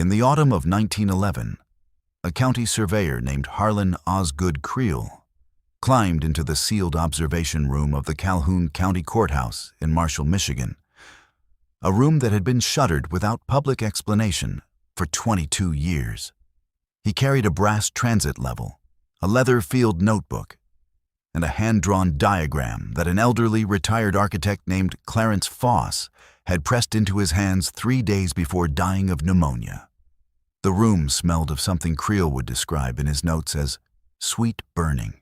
In the autumn of 1911, a county surveyor named Harlan Osgood Creel climbed into the sealed observation room of the Calhoun County Courthouse in Marshall, Michigan, a room that had been shuttered without public explanation for 22 years. He carried a brass transit level, a leather field notebook, and a hand-drawn diagram that an elderly retired architect named Clarence Foss had pressed into his hands 3 days before dying of pneumonia. The room smelled of something Creel would describe in his notes as sweet burning,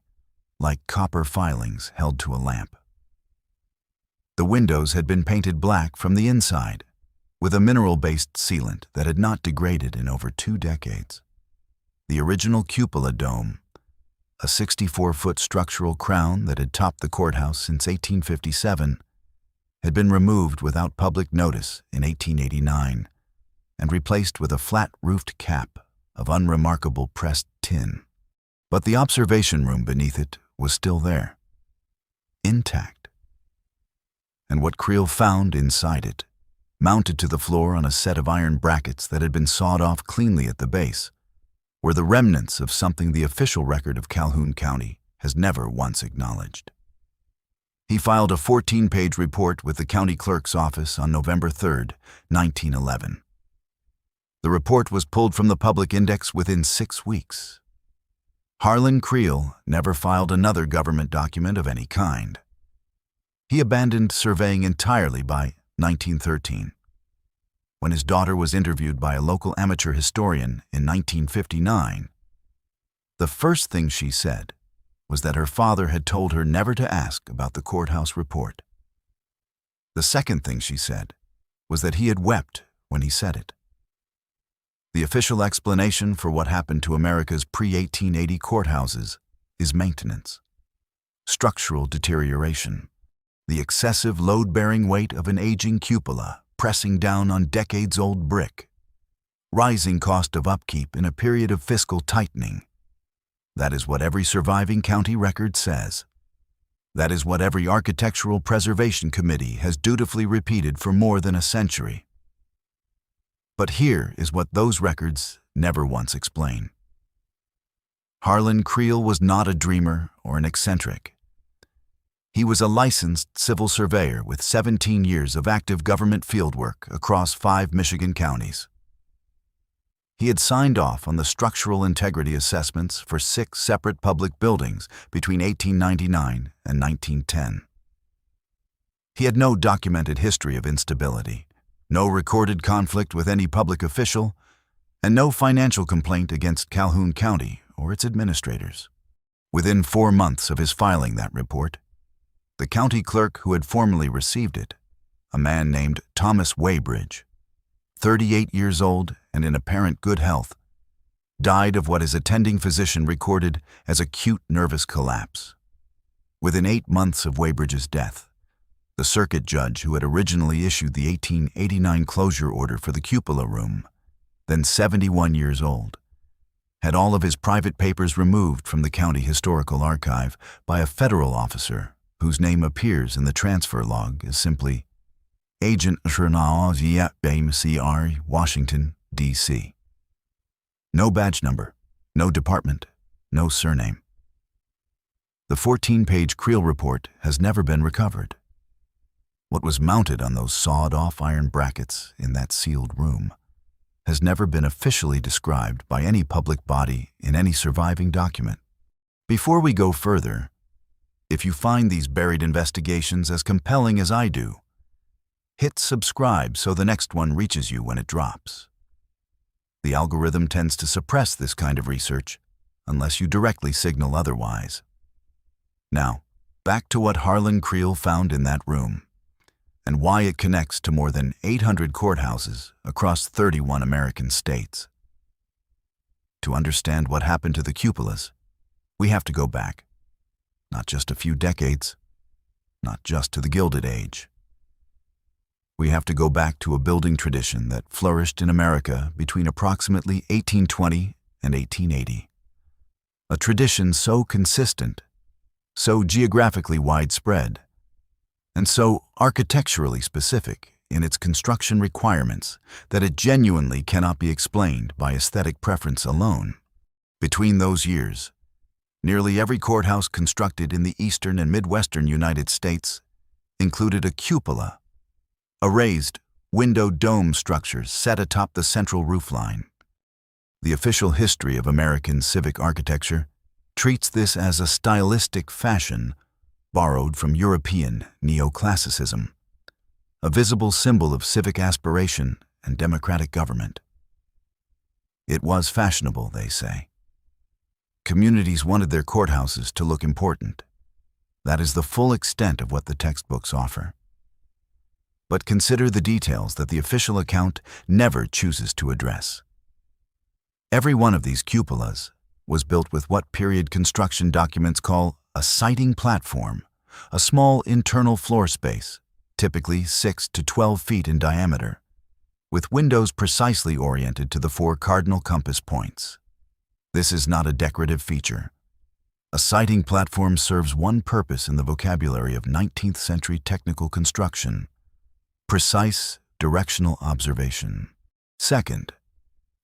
like copper filings held to a lamp. The windows had been painted black from the inside, with a mineral-based sealant that had not degraded in over 2 decades. The original cupola dome, a 64-foot structural crown that had topped the courthouse since 1857, had been removed without public notice in 1889 and replaced with a flat-roofed cap of unremarkable pressed tin. But the observation room beneath it was still there, intact. And what Creel found inside it, mounted to the floor on a set of iron brackets that had been sawed off cleanly at the base, were the remnants of something the official record of Calhoun County has never once acknowledged. He filed a 14-page report with the county clerk's office on November 3, 1911. The report was pulled from the public index within 6 weeks. Harlan Creel never filed another government document of any kind. He abandoned surveying entirely by 1913. When his daughter was interviewed by a local amateur historian in 1959, the first thing she said was that her father had told her never to ask about the courthouse report. The second thing she said was that he had wept when he said it. The official explanation for what happened to America's pre-1880 courthouses is maintenance, structural deterioration, the excessive load-bearing weight of an aging cupola pressing down on decades-old brick, rising cost of upkeep in a period of fiscal tightening. That is what every surviving county record says. That is what every architectural preservation committee has dutifully repeated for more than a century. But here is what those records never once explain. Harlan Creel was not a dreamer or an eccentric. He was a licensed civil surveyor with 17 years of active government fieldwork across 5 Michigan counties. He had signed off on the structural integrity assessments for 6 separate public buildings between 1899 and 1910. He had no documented history of instability, no recorded conflict with any public official, and no financial complaint against Calhoun County or its administrators. Within 4 months of his filing that report, the county clerk who had formerly received it, a man named Thomas Weybridge, 38 years old and in apparent good health, died of what his attending physician recorded as acute nervous collapse. Within 8 months of Weybridge's death, the circuit judge who had originally issued the 1889 closure order for the cupola room, then 71 years old, had all of his private papers removed from the county historical archive by a federal officer whose name appears in the transfer log as simply Agent CR, Washington, D.C. No badge number, no department, no surname. The 14-page Creel report has never been recovered. What was mounted on those sawed-off iron brackets in that sealed room has never been officially described by any public body in any surviving document. Before we go further, if you find these buried investigations as compelling as I do, hit subscribe so the next one reaches you when it drops. The algorithm tends to suppress this kind of research unless you directly signal otherwise. Now, back to what Harlan Creel found in that room and why it connects to more than 800 courthouses across 31 American states. To understand what happened to the cupolas, we have to go back. Not just a few decades, not just to the Gilded Age. We have to go back to a building tradition that flourished in America between approximately 1820 and 1880. A tradition so consistent, so geographically widespread, and so architecturally specific in its construction requirements that it genuinely cannot be explained by aesthetic preference alone. Between those years, nearly every courthouse constructed in the eastern and midwestern United States included a cupola, a raised, windowed dome structure set atop the central roofline. The official history of American civic architecture treats this as a stylistic fashion borrowed from European neoclassicism, a visible symbol of civic aspiration and democratic government. It was fashionable, they say. Communities wanted their courthouses to look important. That is the full extent of what the textbooks offer. But consider the details that the official account never chooses to address. Every one of these cupolas was built with what period construction documents call a sighting platform, a small internal floor space, typically 6 to 12 feet in diameter, with windows precisely oriented to the 4 cardinal compass points. This is not a decorative feature. A sighting platform serves one purpose in the vocabulary of 19th century technical construction: precise directional observation. Second,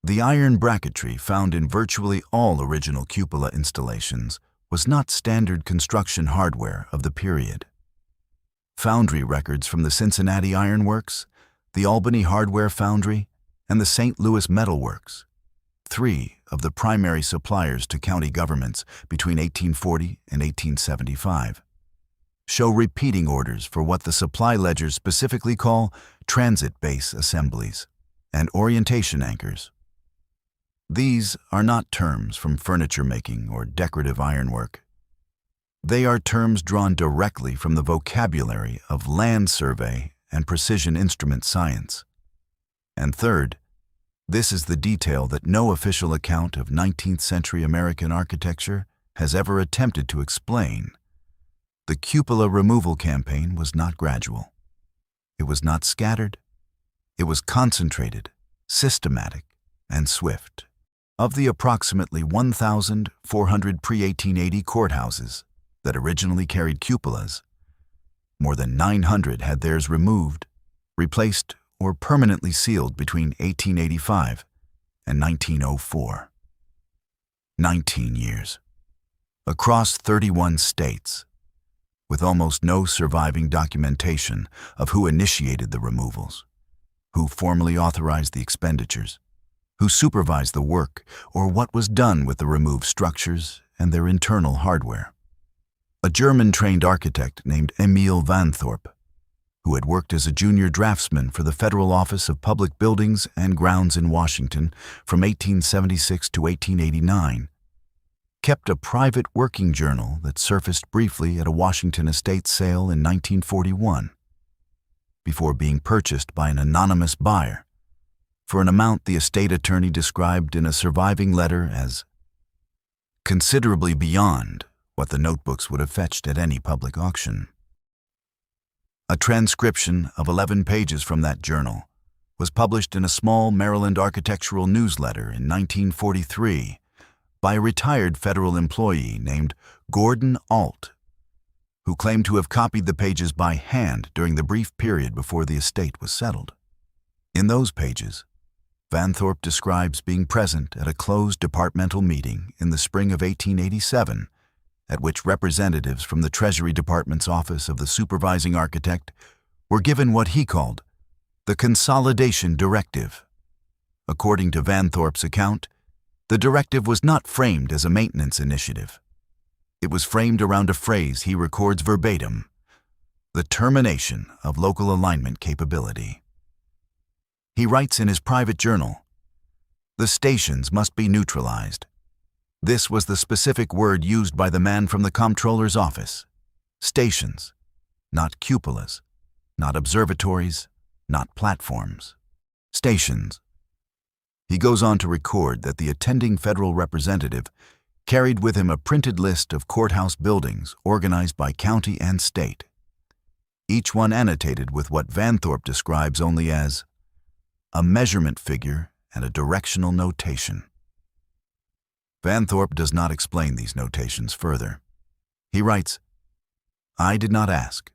the iron bracketry found in virtually all original cupola installations was not standard construction hardware of the period. Foundry records from the Cincinnati Iron Works, the Albany Hardware Foundry, and the St. Louis Metal Works, 3 of the primary suppliers to county governments between 1840 and 1875, show repeating orders for what the supply ledgers specifically call transit base assemblies and orientation anchors. These are not terms from furniture making or decorative ironwork. They are terms drawn directly from the vocabulary of land survey and precision instrument science. And third, this is the detail that no official account of 19th century American architecture has ever attempted to explain. The cupola removal campaign was not gradual. It was not scattered. It was concentrated, systematic, and swift. Of the approximately 1,400 pre-1880 courthouses that originally carried cupolas, more than 900 had theirs removed, replaced, or permanently sealed between 1885 and 1904. 19 years. Across 31 states, with almost no surviving documentation of who initiated the removals, who formally authorized the expenditures, who supervised the work, or what was done with the removed structures and their internal hardware. A German-trained architect named Emil Vanthorpe, who had worked as a junior draftsman for the Federal Office of Public Buildings and Grounds in Washington from 1876 to 1889, kept a private working journal that surfaced briefly at a Washington estate sale in 1941, before being purchased by an anonymous buyer for an amount the estate attorney described in a surviving letter as considerably beyond what the notebooks would have fetched at any public auction. A transcription of 11 pages from that journal was published in a small Maryland architectural newsletter in 1943 by a retired federal employee named Gordon Alt, who claimed to have copied the pages by hand during the brief period before the estate was settled. In those pages, Vanthorpe describes being present at a closed departmental meeting in the spring of 1887, at which representatives from the Treasury Department's Office of the Supervising Architect were given what he called the Consolidation Directive. According to Vanthorpe's account, the directive was not framed as a maintenance initiative. It was framed around a phrase he records verbatim: the termination of local alignment capability. He writes in his private journal, "The stations must be neutralized." This was the specific word used by the man from the comptroller's office. Stations, not cupolas, not observatories, not platforms. Stations. He goes on to record that the attending federal representative carried with him a printed list of courthouse buildings organized by county and state, each one annotated with what Vanthorpe describes only as a measurement figure and a directional notation. Vanthorpe does not explain these notations further. He writes, "I did not ask.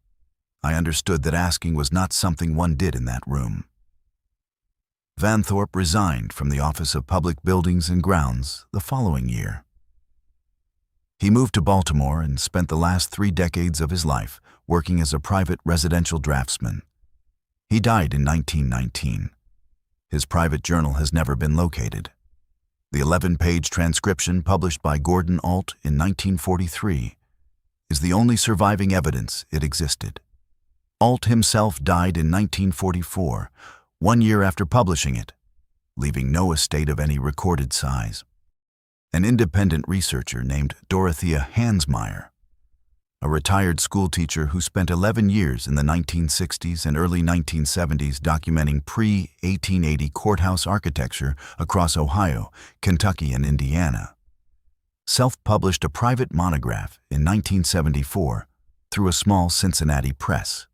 I understood that asking was not something one did in that room. Van Thorpe resigned from the Office of Public Buildings and Grounds the following year. He moved to Baltimore and spent the last 3 decades of his life working as a private residential draftsman. He died in 1919. His private journal has never been located. The 11-page transcription published by Gordon Ault in 1943 is the only surviving evidence it existed. Ault himself died in 1944, 1 year after publishing it, leaving no estate of any recorded size. An independent researcher named Dorothea Hansmeyer, a retired schoolteacher who spent 11 years in the 1960s and early 1970s documenting pre-1880 courthouse architecture across Ohio, Kentucky, and Indiana, self-published a private monograph in 1974 through a small Cincinnati press.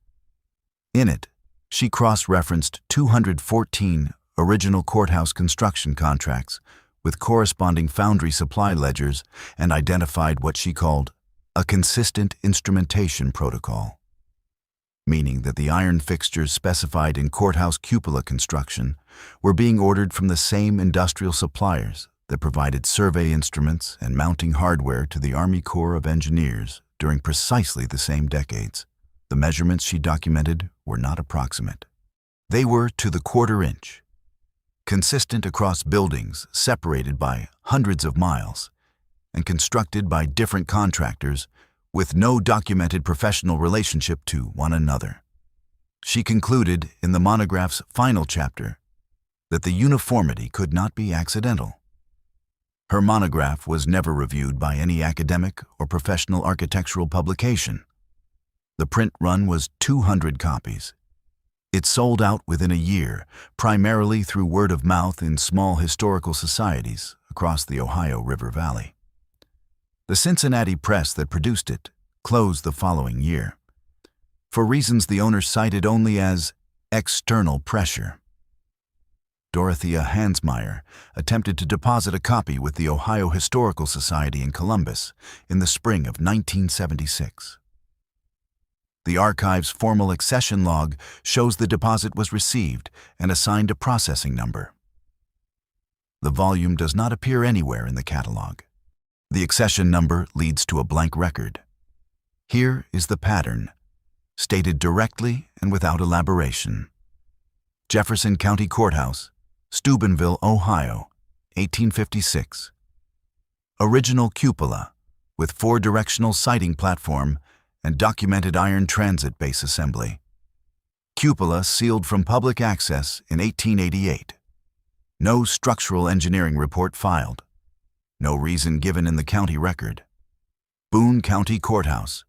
In it, she cross-referenced 214 original courthouse construction contracts with corresponding foundry supply ledgers and identified what she called a consistent instrumentation protocol, meaning that the iron fixtures specified in courthouse cupola construction were being ordered from the same industrial suppliers that provided survey instruments and mounting hardware to the Army Corps of Engineers during precisely the same decades. The measurements she documented were not approximate. They were to the quarter inch, consistent across buildings separated by hundreds of miles, and constructed by different contractors with no documented professional relationship to one another. She concluded in the monograph's final chapter that the uniformity could not be accidental. Her monograph was never reviewed by any academic or professional architectural publication. The print run was 200 copies. It sold out within a year, primarily through word of mouth in small historical societies across the Ohio River Valley. The Cincinnati press that produced it closed the following year, for reasons the owner cited only as external pressure. Dorothea Hansmeyer attempted to deposit a copy with the Ohio Historical Society in Columbus in the spring of 1976. The archive's formal accession log shows the deposit was received and assigned a processing number. The volume does not appear anywhere in the catalog. The accession number leads to a blank record. Here is the pattern, stated directly and without elaboration. Jefferson County Courthouse, Steubenville, Ohio, 1856. Original cupola with 4-directional sighting platform and documented iron transit base assembly. Cupola sealed from public access in 1888. No structural engineering report filed. No reason given in the county record. Boone County Courthouse,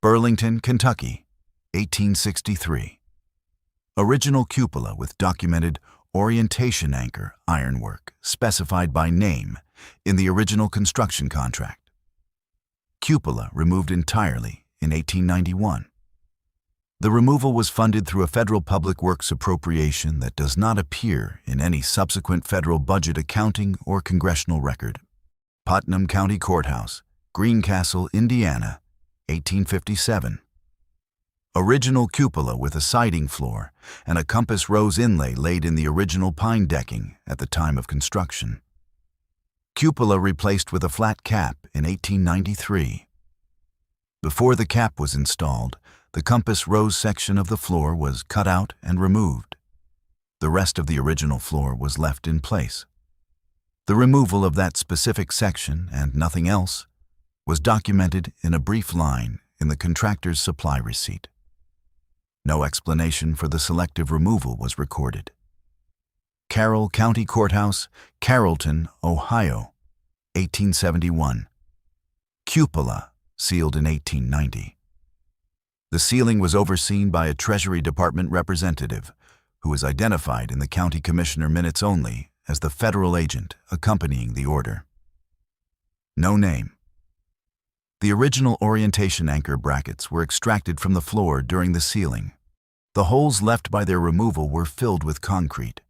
Burlington, Kentucky, 1863. Original cupola with documented orientation anchor ironwork specified by name in the original construction contract. Cupola removed entirely in 1891. The removal was funded through a federal public works appropriation that does not appear in any subsequent federal budget accounting or congressional record. Putnam County Courthouse, Greencastle, Indiana, 1857. Original cupola with a siding floor and a compass rose inlay laid in the original pine decking at the time of construction. Cupola replaced with a flat cap in 1893. Before the cap was installed, the compass rose section of the floor was cut out and removed. The rest of the original floor was left in place. The removal of that specific section and nothing else was documented in a brief line in the contractor's supply receipt. No explanation for the selective removal was recorded. Carroll County Courthouse, Carrollton, Ohio, 1871. Cupola sealed in 1890. The sealing was overseen by a Treasury Department representative who was identified in the county commissioner minutes only as the federal agent accompanying the order. No name. The original orientation anchor brackets were extracted from the floor during the sealing. The holes left by their removal were filled with concrete,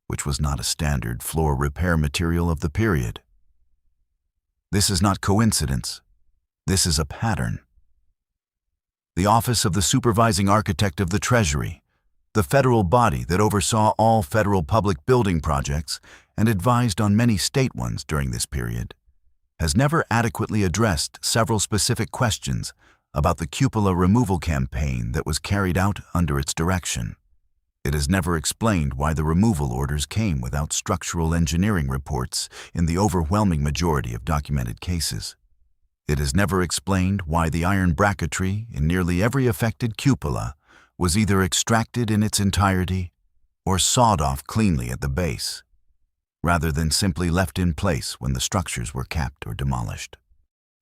which was not a standard floor repair material of the period. This is not coincidence. This is a pattern. The Office of the Supervising Architect of the Treasury, the federal body that oversaw all federal public building projects and advised on many state ones during this period, has never adequately addressed several specific questions about the cupola removal campaign that was carried out under its direction. It has never explained why the removal orders came without structural engineering reports in the overwhelming majority of documented cases. It has never explained why the iron bracketry in nearly every affected cupola was either extracted in its entirety or sawed off cleanly at the base, rather than simply left in place when the structures were capped or demolished.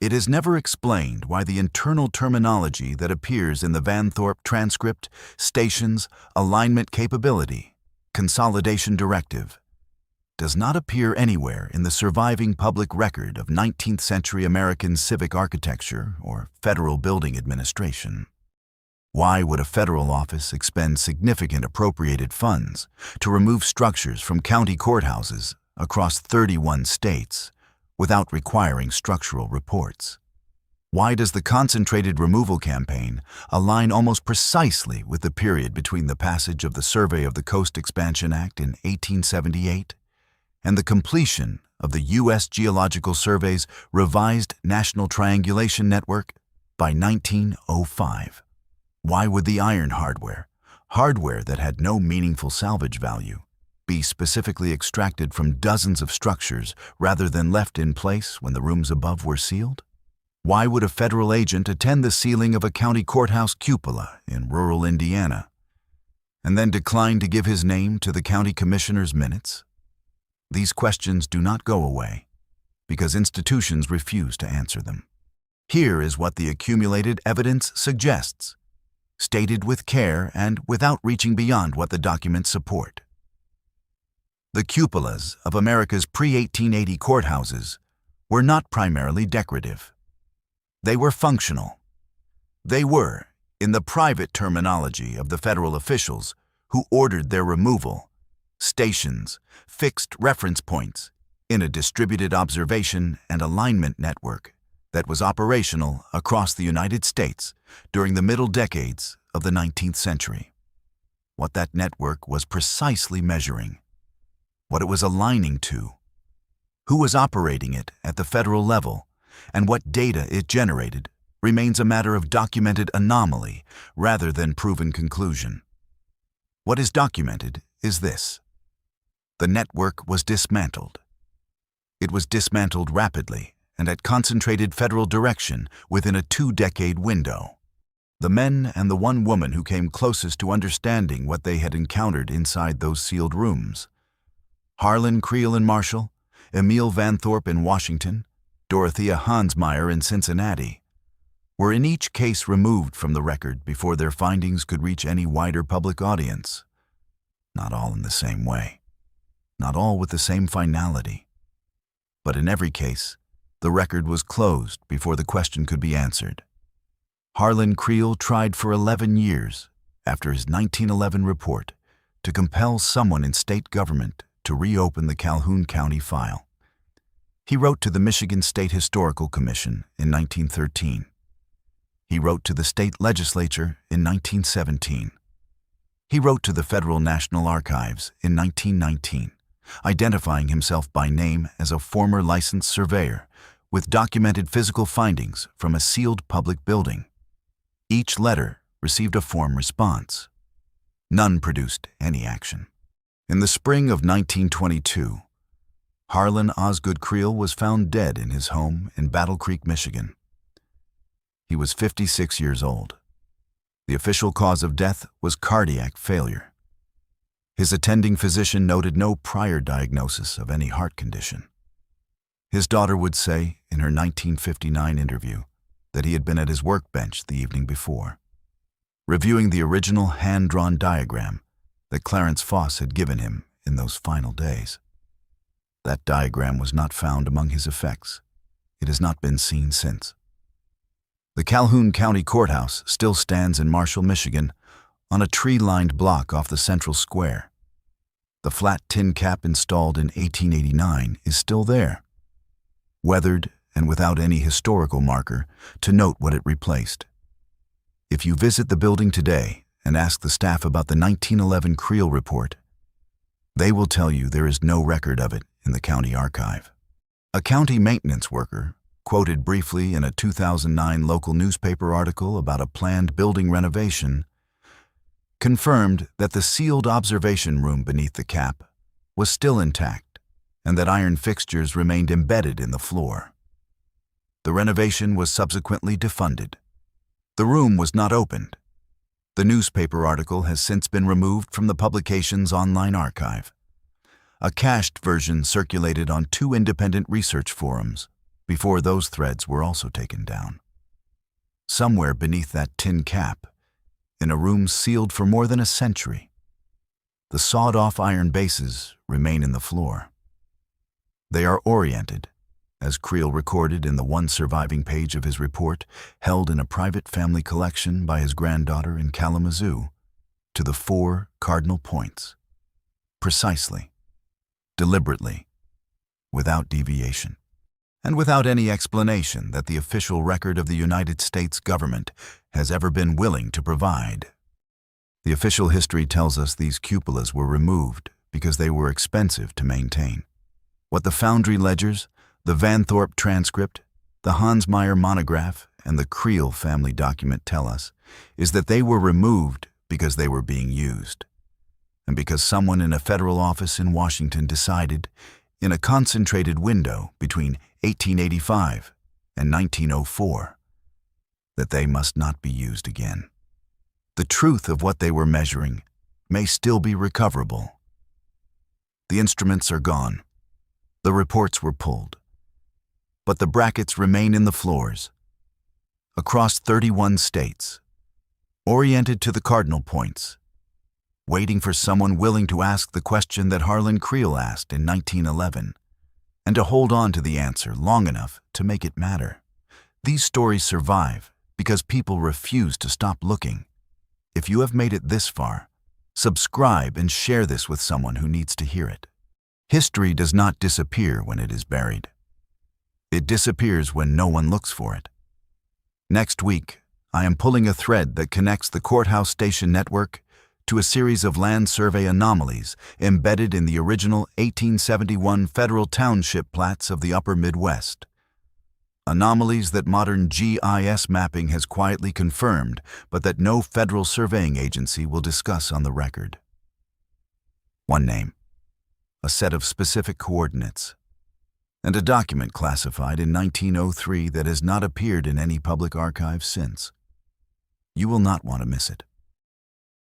It has never explained why the internal terminology that appears in the Van Thorpe transcript, stations, alignment capability, consolidation directive, does not appear anywhere in the surviving public record of 19th century American civic architecture or federal building administration. Why would a federal office expend significant appropriated funds to remove structures from county courthouses across 31 states without requiring structural reports? Why does the concentrated removal campaign align almost precisely with the period between the passage of the Survey of the Coast Expansion Act in 1878 and the completion of the U.S. Geological Survey's revised National Triangulation Network by 1905? Why would the iron hardware that had no meaningful salvage value, be specifically extracted from dozens of structures rather than left in place when the rooms above were sealed? Why would a federal agent attend the sealing of a county courthouse cupola in rural Indiana and then decline to give his name to the county commissioner's minutes? These questions do not go away because institutions refuse to answer them. Here is what the accumulated evidence suggests, stated with care and without reaching beyond what the documents support. The cupolas of America's pre-1880 courthouses were not primarily decorative. They were functional. They were, in the private terminology of the federal officials who ordered their removal, stations, fixed reference points in a distributed observation and alignment network that was operational across the United States during the middle decades of the 19th century. What that network was precisely measuring, what it was aligning to, who was operating it at the federal level, and what data it generated remains a matter of documented anomaly rather than proven conclusion. What is documented is this: the network was dismantled. It was dismantled rapidly and at concentrated federal direction within a 2-decade window. The men and the one woman who came closest to understanding what they had encountered inside those sealed rooms, Harlan Creel in Marshall, Emil Van Thorpe in Washington, Dorothea Hansmeyer in Cincinnati, were in each case removed from the record before their findings could reach any wider public audience. Not all in the same way, not all with the same finality, but in every case, the record was closed before the question could be answered. Harlan Creel tried for 11 years after his 1911 report to compel someone in state government to reopen the Calhoun County file. He wrote to the Michigan State Historical Commission in 1913. He wrote to the state legislature in 1917. He wrote to the Federal National Archives in 1919, identifying himself by name as a former licensed surveyor with documented physical findings from a sealed public building. Each letter received a form response. None produced any action. In the spring of 1922, Harlan Osgood Creel was found dead in his home in Battle Creek, Michigan. He was 56 years old. The official cause of death was cardiac failure. His attending physician noted no prior diagnosis of any heart condition. His daughter would say in her 1959 interview that he had been at his workbench the evening before, reviewing the original hand-drawn diagram that Clarence Foss had given him in those final days. That diagram was not found among his effects. It has not been seen since. The Calhoun County Courthouse still stands in Marshall, Michigan, on a tree-lined block off the central square. The flat tin cap installed in 1889 is still there, weathered and without any historical marker to note what it replaced. If you visit the building today and ask the staff about the 1911 Creel report, they will tell you there is no record of it in the county archive. A county maintenance worker, quoted briefly in a 2009 local newspaper article about a planned building renovation, confirmed that the sealed observation room beneath the cap was still intact and that iron fixtures remained embedded in the floor. The renovation was subsequently defunded. The room was not opened. The newspaper article has since been removed from the publication's online archive. A cached version circulated on 2 independent research forums before those threads were also taken down. Somewhere beneath that tin cap, in a room sealed for more than a century, the sawed-off iron bases remain in the floor. They are oriented, as Creel recorded in the one surviving page of his report, held in a private family collection by his granddaughter in Kalamazoo, to the 4 cardinal points. Precisely, deliberately, without deviation, and without any explanation that the official record of the United States government has ever been willing to provide. The official history tells us these cupolas were removed because they were expensive to maintain. What the Foundry ledgers, the Van Thorpe transcript, the Hansmeyer monograph, and the Creel family document tell us is that they were removed because they were being used, and because someone in a federal office in Washington decided, in a concentrated window between 1885 and 1904, that they must not be used again. The truth of what they were measuring may still be recoverable. The instruments are gone. The reports were pulled. But the brackets remain in the floors, across 31 states, oriented to the cardinal points, waiting for someone willing to ask the question that Harlan Creel asked in 1911, and to hold on to the answer long enough to make it matter. These stories survive because people refuse to stop looking. If you have made it this far, subscribe and share this with someone who needs to hear it. History does not disappear when it is buried. It disappears when no one looks for it. Next week, I am pulling a thread that connects the Courthouse Station network to a series of land survey anomalies embedded in the original 1871 federal township plats of the upper Midwest. Anomalies that modern GIS mapping has quietly confirmed, but that no federal surveying agency will discuss on the record. One name, a set of specific coordinates, and a document classified in 1903 that has not appeared in any public archive since. You will not want to miss it.